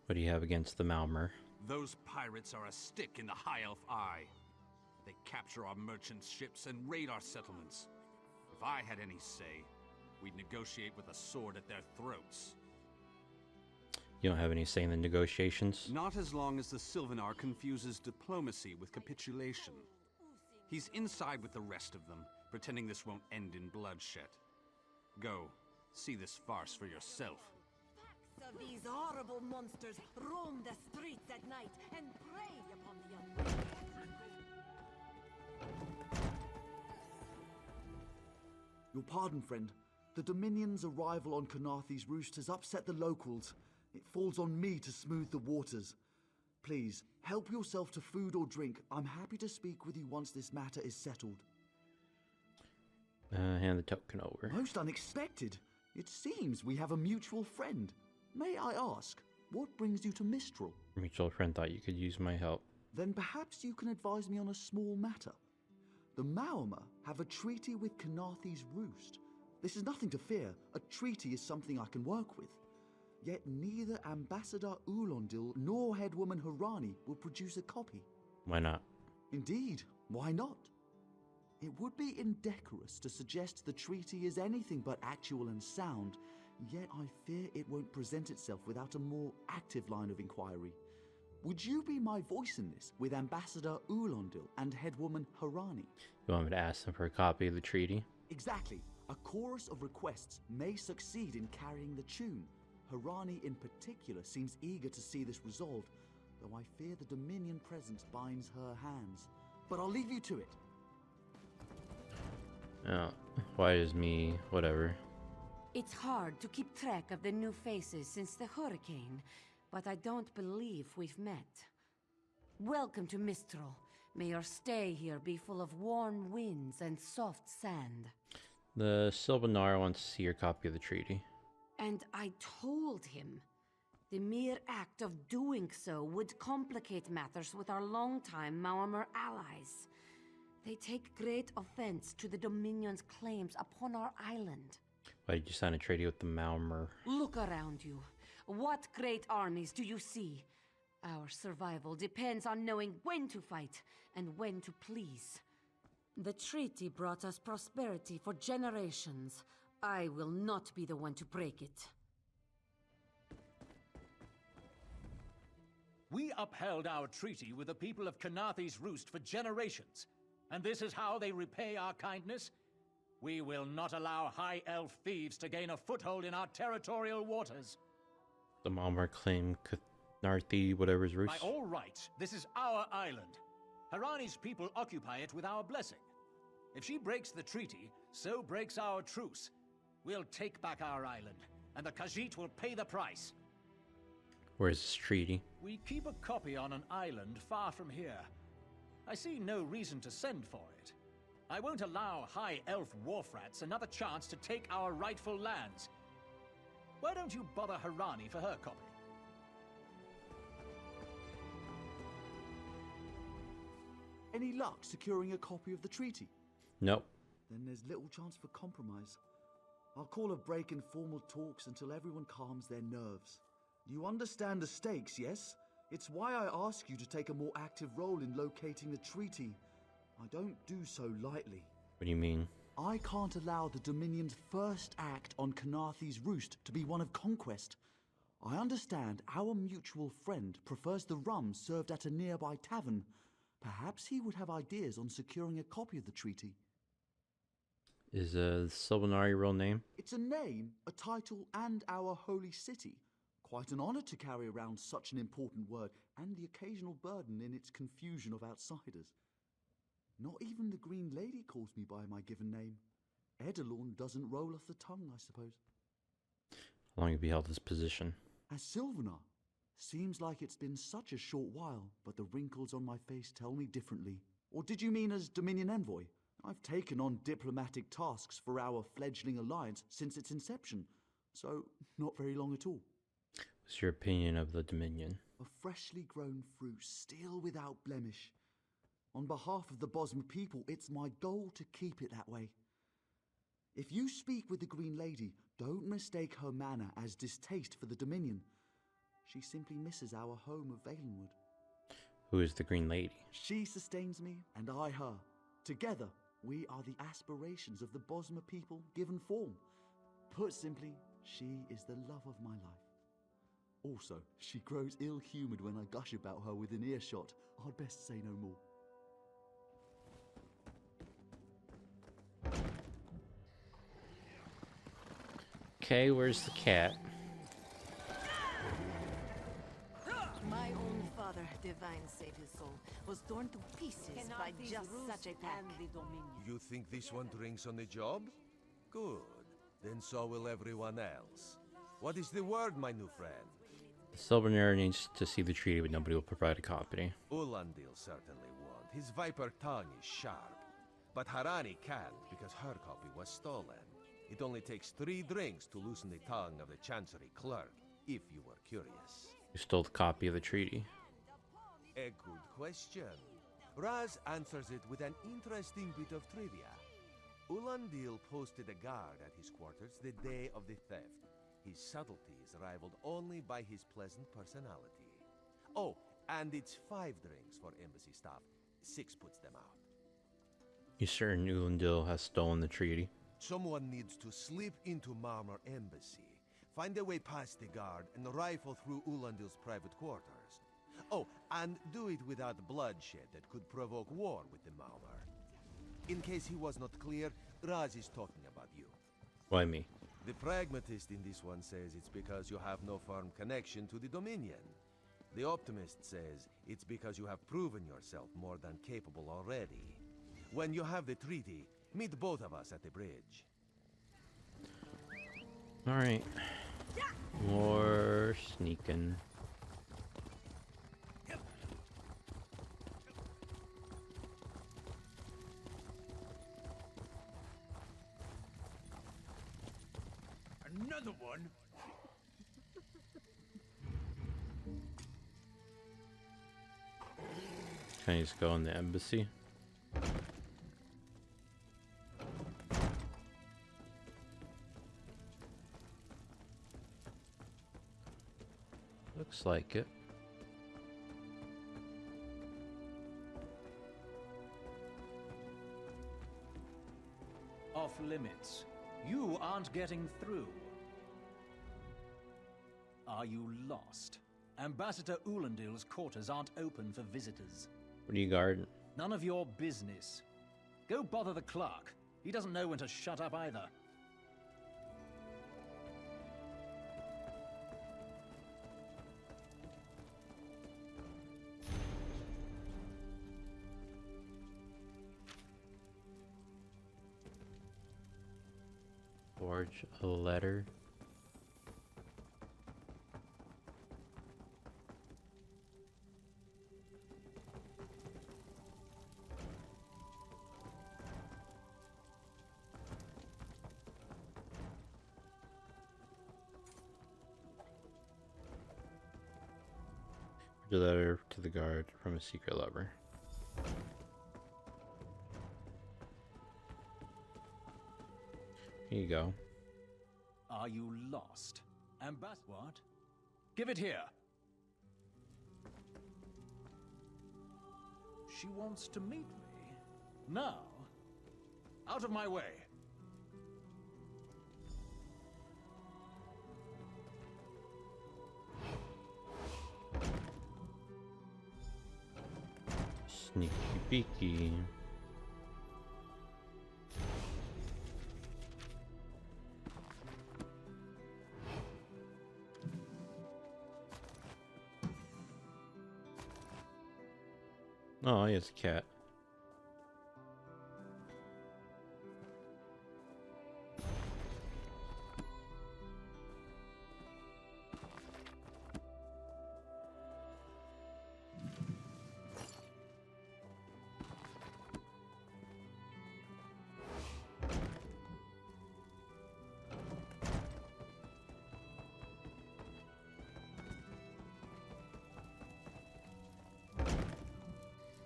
What do you have against the Maumar? Those pirates are a stick in the High Elf eye. They capture our merchant ships and raid our settlements. If I had any say, we'd negotiate with a sword at their throats. You don't have any say in the negotiations? Not as long as the Sylvanar confuses diplomacy with capitulation. He's inside with the rest of them, pretending this won't end in bloodshed. Go, see this farce for yourself. Packs of these horrible monsters roam the streets at night and prey upon the unwary. Your pardon, friend. The Dominion's arrival on Kenarthi's Roost has upset the locals. It falls on me to smooth the waters. Please, help yourself to food or drink. I'm happy to speak with you once this matter is settled. Hand the token over. Most unexpected. It seems we have a mutual friend. May I ask, what brings you to Mistral? Mutual friend thought you could use my help. Then perhaps you can advise me on a small matter. The Maumar have a treaty with Kenarthi's Roost. This is nothing to fear. A treaty is something I can work with. Yet neither Ambassador Ulondil nor Headwoman Harani will produce a copy. Why not? Indeed, why not? It would be indecorous to suggest the treaty is anything but actual and sound, yet I fear it won't present itself without a more active line of inquiry. Would you be my voice in this, with Ambassador Ulondil and Headwoman Harani? You want me to ask them for a copy of the treaty? Exactly. A chorus of requests may succeed in carrying the tune. Harani in particular seems eager to see this resolved, though I fear the Dominion presence binds her hands. But I'll leave you to it. Oh, why is me? Whatever. It's hard to keep track of the new faces since the hurricane, but I don't believe we've met. Welcome to Mistral. May your stay here be full of warm winds and soft sand. The Sylvanar wants to see your copy of the treaty. And I told him. The mere act of doing so would complicate matters with our longtime Maormer allies. They take great offense to the Dominion's claims upon our island. Why did you sign a treaty with the Maormer? Look around you. What great armies do you see? Our survival depends on knowing when to fight and when to please. The treaty brought us prosperity for generations. I will not be the one to break it. We upheld our treaty with the people of Kanathi's Roost for generations, and this is how they repay our kindness? We will not allow High Elf thieves to gain a foothold in our territorial waters. The Maormer claim Knarthi whatever's roost. By all rights, this is our island. Harani's people occupy it with our blessing. If she breaks the treaty, so breaks our truce. We'll take back our island, and the Khajiit will pay the price. Where's this treaty? We keep a copy on an island far from here. I see no reason to send for it. I won't allow High Elf wharf-rats another chance to take our rightful lands. Why don't you bother Harani for her copy? Any luck securing a copy of the treaty? Nope. Then there's little chance for compromise. I'll call a break in formal talks until everyone calms their nerves. You understand the stakes, yes? It's why I ask you to take a more active role in locating the treaty. I don't do so lightly. What do you mean? I can't allow the Dominion's first act on Kanathi's Roost to be one of conquest. I understand our mutual friend prefers the rum served at a nearby tavern. Perhaps he would have ideas on securing a copy of the treaty. Is Sylvanar your real name? It's a name, a title, and our holy city. Quite an honor to carry around such an important word, and the occasional burden in its confusion of outsiders. Not even the Green Lady calls me by my given name. Edelorn doesn't roll off the tongue, I suppose. How long have you held this position? As Sylvanar. Seems like it's been such a short while, but the wrinkles on my face tell me differently. Or did you mean as Dominion Envoy? I've taken on diplomatic tasks for our fledgling alliance since its inception, so not very long at all. What's your opinion of the Dominion? A freshly grown fruit, still without blemish. On behalf of the Bosmer people, it's my goal to keep it that way. If you speak with the Green Lady, don't mistake her manner as distaste for the Dominion. She simply misses our home of Valenwood. Who is the Green Lady? She sustains me, and I her. Together, we are the aspirations of the Bosmer people given form. Put simply, she is the love of my life. Also, she grows ill-humoured when I gush about her within earshot. I'd best say no more. Okay, where's the cat? My own father, divine save his soul, was torn to pieces by just such a pack. You think this one drinks on the job? Good. Then so will everyone else. What is the word, my new friend? Sylvanar needs to see the treaty, but nobody will provide a copy. Ulandil certainly won't. His viper tongue is sharp. But Harani can't, because her copy was stolen. It only takes 3 drinks to loosen the tongue of the Chancery clerk, if you were curious. Who stole the copy of the treaty? A good question. Raz answers it with an interesting bit of trivia. Ulandil posted a guard at his quarters the day of the theft. His subtlety is rivaled only by his pleasant personality. Oh, and it's 5 drinks for embassy staff. 6 puts them out. You certain Ulandil has stolen the treaty? Someone needs to slip into Marmor Embassy, find a way past the guard, and rifle through Ulandil's private quarters. Oh, and do it without bloodshed that could provoke war with the Marmor. In case he was not clear, Raz is talking about you. Why me? The pragmatist in this one says it's because you have no firm connection to the Dominion. The optimist says it's because you have proven yourself more than capable already. When you have the treaty, meet both of us at the bridge. Alright. More sneaking. another one? Can I just go in the embassy? Looks like it. Off limits. You aren't getting through. Are you lost? Ambassador Ulendil's quarters aren't open for visitors. What are you guarding? None of your business. Go bother the clerk. He doesn't know when to shut up either. Forge a letter. The letter to the guard from a secret lover. Here you go. Are you lost? What? Give it here. She wants to meet me. Now? Out of my way. Sneaky peeky. Oh, he has a cat.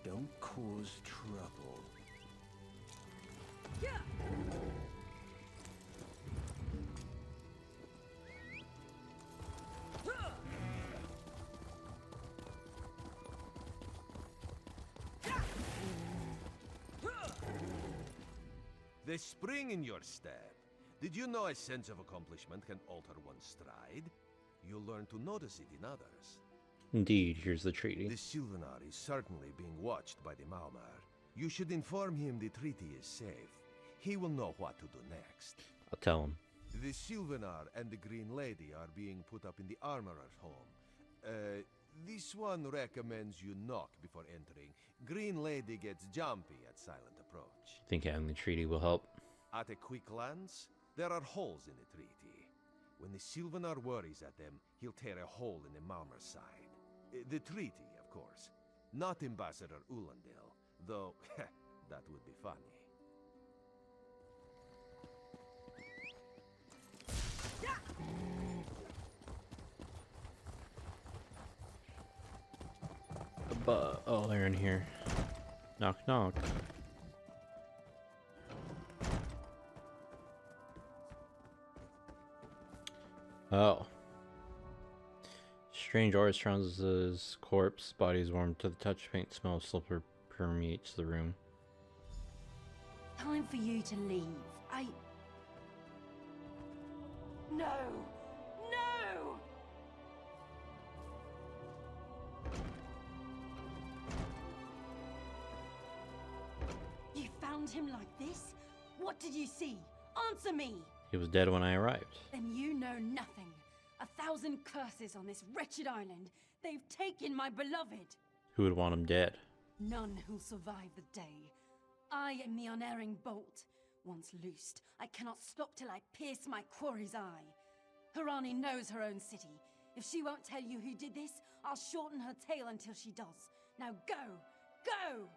Don't cause trouble. The spring in your step. Did you know a sense of accomplishment can alter one's stride? You'll learn to notice it in others. Indeed, here's the treaty. The Sylvanar is certainly being watched by the Maumar. You should inform him the treaty is safe. He will know what to do next. I'll tell him. The Sylvanar and the Green Lady are being put up in the Armorer's home. This one recommends you knock before entering. Green Lady gets jumpy at silent approach. Think having the treaty will help? At a quick glance, there are holes in the treaty. When the Sylvanar worries at them, he'll tear a hole in the Malmer's side. The treaty, of course. Not Ambassador Ulendil, though that would be funny. Oh, they're in here. Knock, knock. Oh. Strange aura surrounds his corpse. Body is warm to the touch. Faint smell of sulfur permeates the room. Time for you to leave. No! No! You found him like this? What did you see? Answer me! He was dead when I arrived. Then you know nothing. 1,000 curses on this wretched island. They've taken my beloved. Who would want him dead? None who'll survive the day. I am the unerring bolt. Once loosed, I cannot stop till I pierce my quarry's eye. Harani knows her own city. If she won't tell you who did this, I'll shorten her tail until she does. Now go! Go!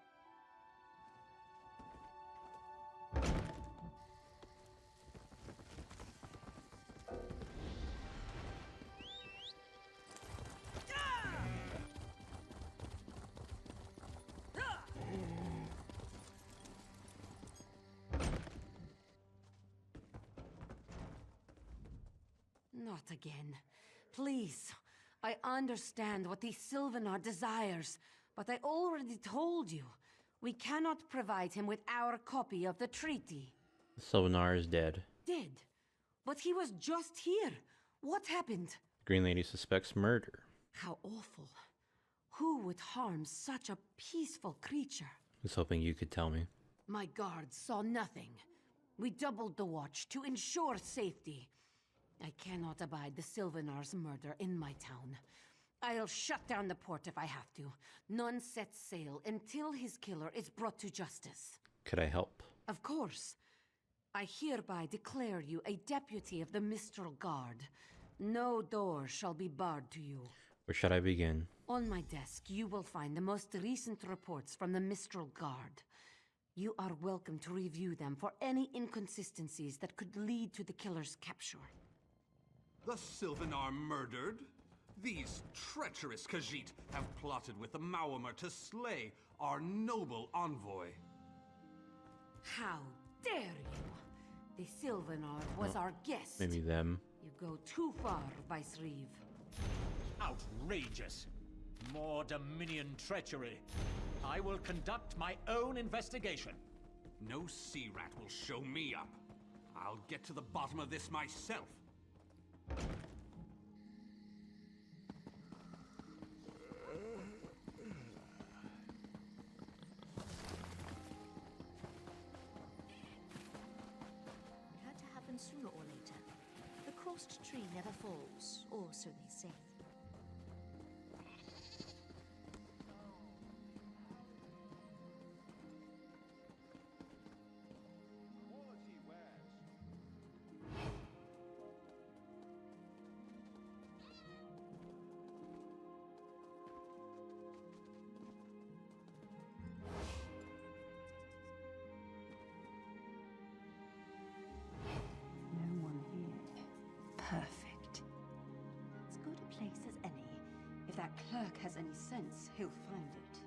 Not again. Please. I understand what the Sylvanar desires, but I already told you. We cannot provide him with our copy of the treaty. Sylvanar is dead. Dead? But he was just here. What happened? Green Lady suspects murder. How awful. Who would harm such a peaceful creature? I was hoping you could tell me. My guards saw nothing. We doubled the watch to ensure safety. I cannot abide the Sylvanar's murder in my town. I'll shut down the port if I have to. None set sail until his killer is brought to justice. Could I help? Of course. I hereby declare you a deputy of the Mistral Guard. No door shall be barred to you. Where should I begin? On my desk, you will find the most recent reports from the Mistral Guard. You are welcome to review them for any inconsistencies that could lead to the killer's capture. The Sylvanar murdered? These treacherous Khajiit have plotted with the Maormer to slay our noble envoy. How dare you! The Sylvanar was our guest. Maybe them. You go too far, Vice Reeve. Outrageous. More Dominion treachery. I will conduct my own investigation. No sea rat will show me up. I'll get to the bottom of this myself. It had to happen sooner or later. The crossed tree never falls, or so they say. Perfect. As good a place as any. If that clerk has any sense, he'll find it.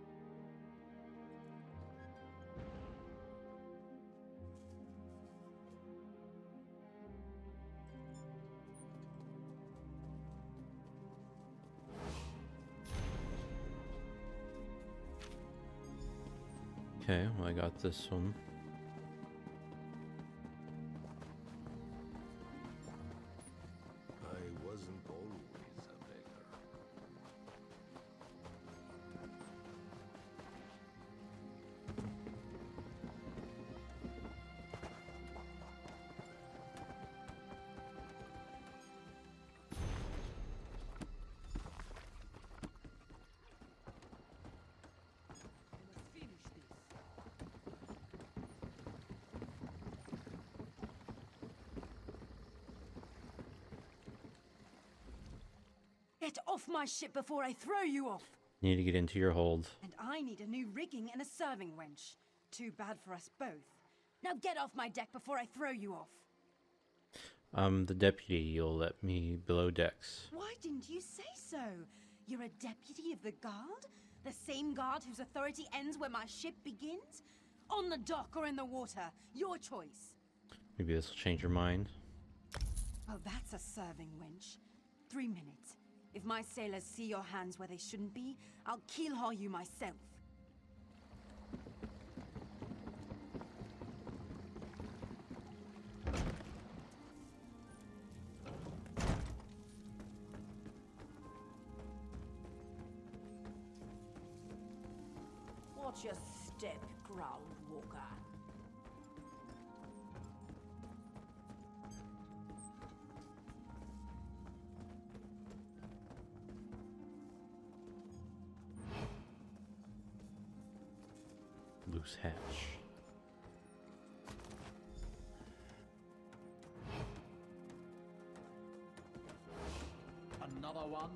Okay, well, I got this one. I wasn't always a beggar. Get off my ship before I throw you off! Need to get into your hold. And I need a new rigging and a serving wench. Too bad for us both. Now get off my deck before I throw you off. I'm the deputy. You'll let me below decks. Why didn't you say so? You're a deputy of the guard? The same guard whose authority ends where my ship begins? On the dock or in the water? Your choice. Maybe this will change your mind. Oh, that's a serving wench. 3 minutes. If my sailors see your hands where they shouldn't be, I'll keel-haul you myself. Watch your step, Ground Walker. Loose hatch. Another one.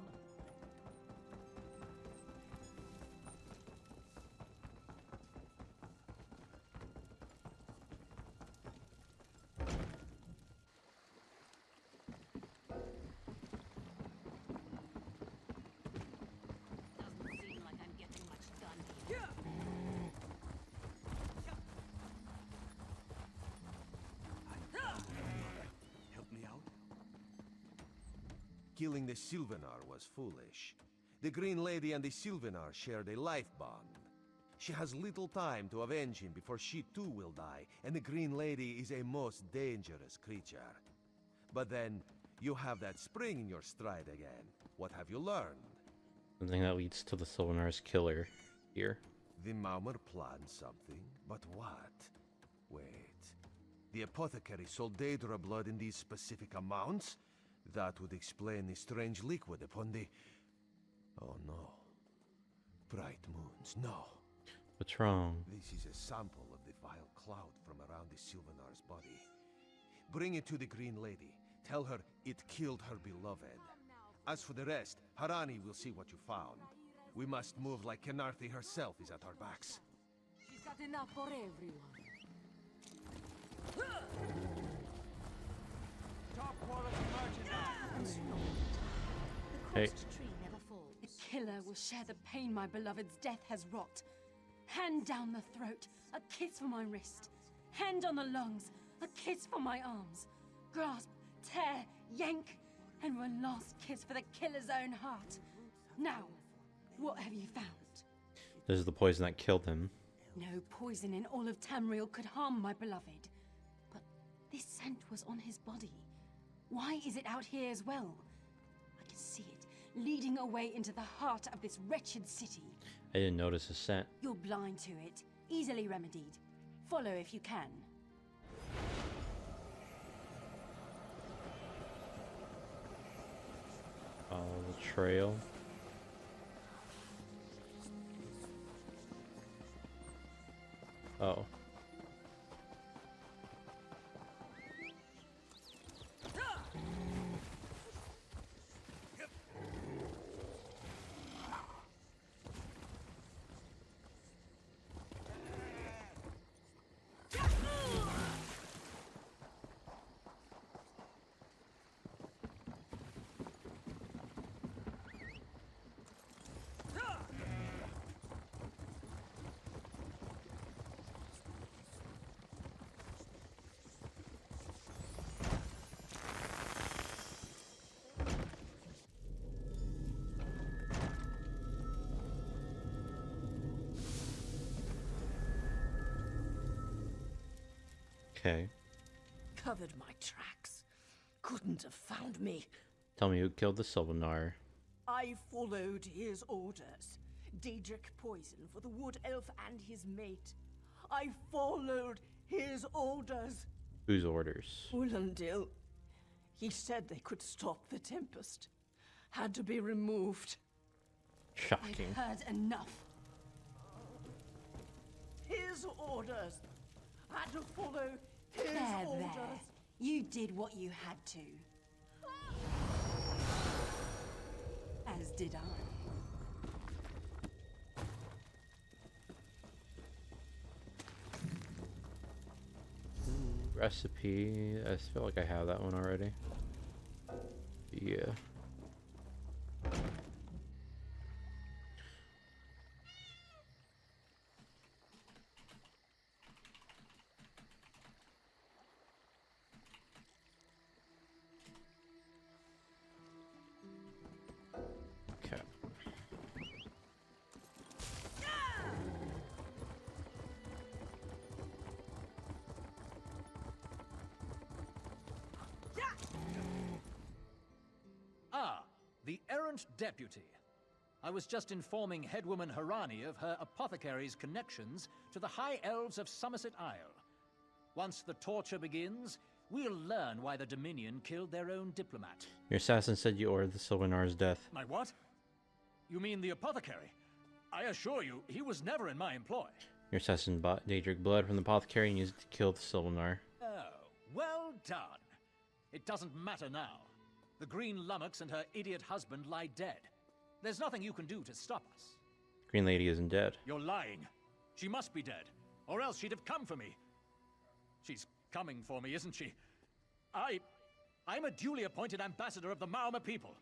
Doesn't seem like I'm getting much done here. Killing the Sylvanar was foolish. The Green Lady and the Sylvanar shared a life bond. She has little time to avenge him before she too will die, and the Green Lady is a most dangerous creature. But then, you have that spring in your stride again. What have you learned? Something that leads to the Sylvanar's killer here. The Maumar planned something, but what? Wait. The apothecary sold Daedra blood in these specific amounts? That would explain the strange liquid upon the... Oh no. Bright moons, no. What's wrong? This is a sample of the vile cloud from around the Sylvanar's body. Bring it to the Green Lady. Tell her it killed her beloved. As for the rest, Harani will see what you found. We must move like Kenarthi herself is at our backs. She's got enough for everyone. Top quality merchandise. The Hey. crossed tree never falls. The killer will share the pain my beloved's death has wrought. Hand down the throat, a kiss for my wrist. Hand on the lungs, a kiss for my arms. Grasp, tear, yank, and one last kiss for the killer's own heart. Now, what have you found? This is the poison that killed him. No poison in all of Tamriel could harm my beloved. But this scent was on his body. Why is it out here as well? I can see it, leading away into the heart of this wretched city. I didn't notice the scent. You're blind to it, easily remedied. Follow if you can. Follow the trail. Oh. Okay. Covered my tracks. Couldn't have found me. Tell me who killed the Sylvanar. I followed his orders. Daedric poison for the wood elf and his mate. I followed his orders. Whose orders? Ulandil. He said they could stop the Tempest. Had to be removed. Shocking. I've heard enough. His orders. Had to follow his There, orders. there. You did what you had to. As did I. Recipe. I feel like I have that one already. Yeah. Okay. Ah, the errant deputy. I was just informing headwoman Harani of her apothecary's connections to the High Elves of Somerset Isle. Once the torture begins, we'll learn why the Dominion killed their own diplomat. Your assassin said you ordered the Sylvanar's death. My what? You mean the apothecary? I assure you, he was never in my employ. Your assassin bought Daedric blood from the apothecary and used it to kill the Sylvanar. Oh, well done. It doesn't matter now. The Green Lummox and her idiot husband lie dead. There's nothing you can do to stop us. Green Lady isn't dead. You're lying. She must be dead, or else she'd have come for me. She's coming for me, isn't she? I'm a duly appointed ambassador of the Mauma people.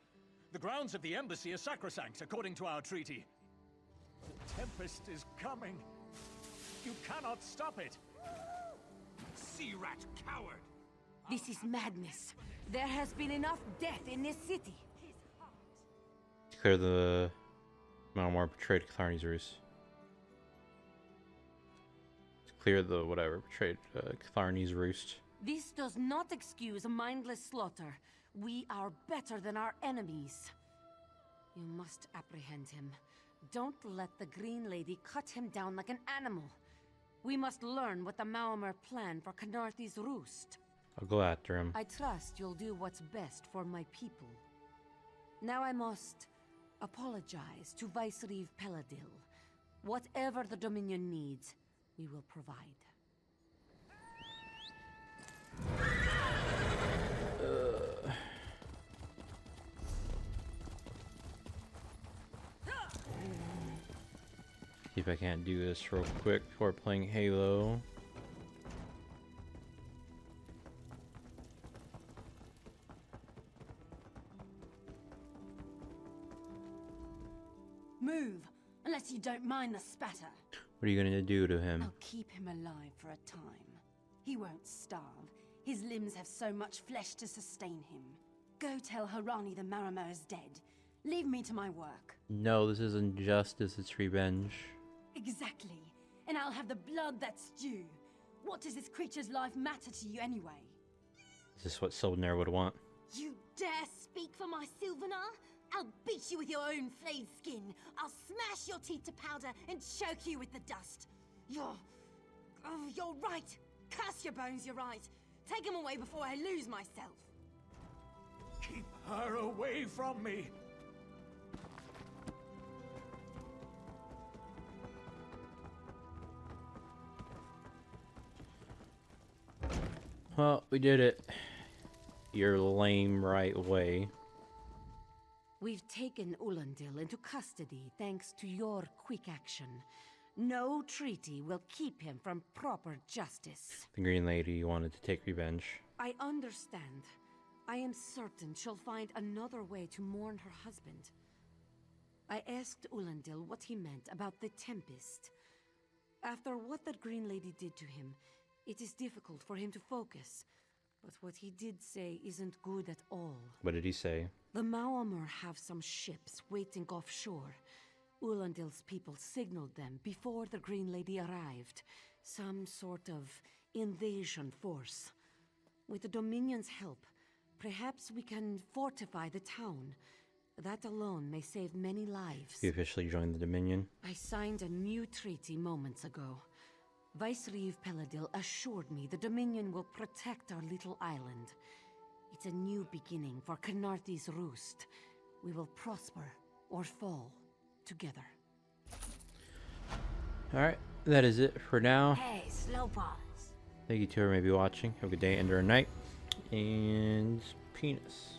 The grounds of the embassy are sacrosanct, according to our treaty. The Tempest is coming. You cannot stop it. Sea rat coward! This is madness. There has been enough death in this city. Clear the Malmar betrayed Catharni's roost. Clear the whatever betrayed Catharni's roost. This does not excuse a mindless slaughter. We are better than our enemies. You must apprehend him. Don't let the Green Lady cut him down like an animal. We must learn what the Maomer plan for Canarthi's roost. I'll go after him. I trust you'll do what's best for my people. Now I must apologize to Vicereeve Peladil. Whatever the Dominion needs, we will provide. See if I can't do this real quick before playing Halo. Move, unless you don't mind the spatter. What are you gonna do to him? I'll keep him alive for a time. He won't starve. His limbs have so much flesh to sustain him. Go tell Harani the Marama is dead. Leave me to my work. No, this isn't justice, it's revenge. Exactly. And I'll have the blood that's due. What does this creature's life matter to you anyway? Is this what Sildner would want? You dare speak for my Sylvanar? I'll beat you with your own flayed skin. I'll smash your teeth to powder and choke you with the dust. You're right. Curse your bones, you're right. Take him away before I lose myself. Keep her away from me. Well, we did it your lame right way. We've taken Ulandil into custody thanks to your quick action. No treaty will keep him from proper justice. The Green Lady wanted to take revenge. I understand. I am certain she'll find another way to mourn her husband. I asked Ulandil what he meant about the Tempest. After what that Green Lady did to him, it is difficult for him to focus. But what he did say isn't good at all. What did he say? The Maomer have some ships waiting offshore. Ulandil's people signaled them before the Green Lady arrived. Some sort of invasion force. With the Dominion's help, perhaps we can fortify the town. That alone may save many lives. He officially joined the Dominion. I signed a new treaty moments ago. Vicereeve Peladil assured me the Dominion will protect our little island. It's a new beginning for Canarthi's roost. We will prosper or fall together. Alright, that is it for now. Hey, slow pause. Thank you to whoever may be watching. Have a good day and or night. And penis.